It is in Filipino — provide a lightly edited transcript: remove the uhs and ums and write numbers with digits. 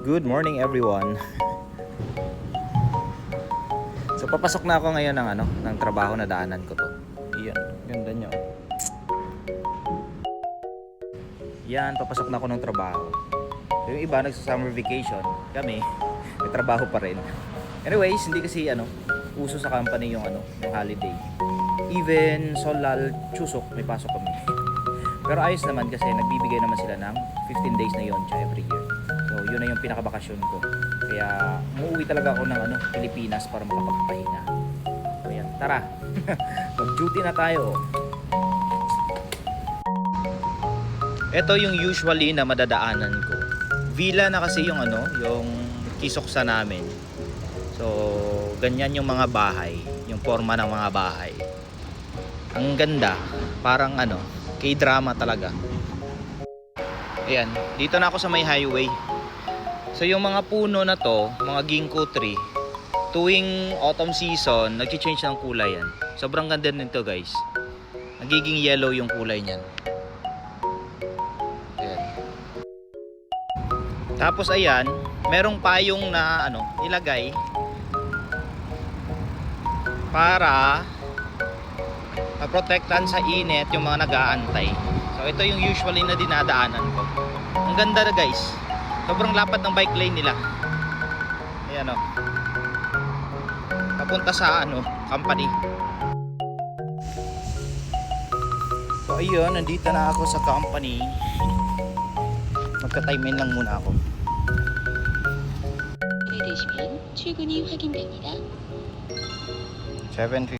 Good morning everyone. So papasok na ako ngayon ng trabaho na daanan ko to. Iyan, ganda niya. Yan, papasok na ako ng trabaho. Yung iba nagsa-summer vacation, kami may trabaho pa rin. Anyways, hindi kasi uso sa company yung holiday. Even Solal, Chusok, may pasok kami. Pero ayos naman kasi nagbibigay naman sila ng 15 days na yoncha every year. So yun na yung pinakabakasyon ko. Kaya umuwi talaga ako ng Pilipinas para makapagpahinga. So yan, tara. Mag-duty na tayo. Ito yung usually na madadaanan ko. Villa na kasi yung yung kisoksa namin. So ganyan yung mga bahay, yung forma ng mga bahay. Ang ganda, parang K-drama talaga. Ayan, dito na ako sa may highway. So yung mga puno na to, mga ginkgo tree, tuwing autumn season, nag-change ng kulay yan. Sobrang ganda nito guys. Nagiging yellow yung kulay niyan. Ayan. Tapos ayan, merong payong na nilagay para maprotektan sa init yung mga nag-aantay. So ito yung usually na dinadaanan ko. Ang ganda na guys. Sobrang lapad ng bike lane nila. Ayan papunta sa company. So ayun, nandito na ako sa company. Magka-time in lang muna ako. 되시면 출근이 확인됩니다. 7:50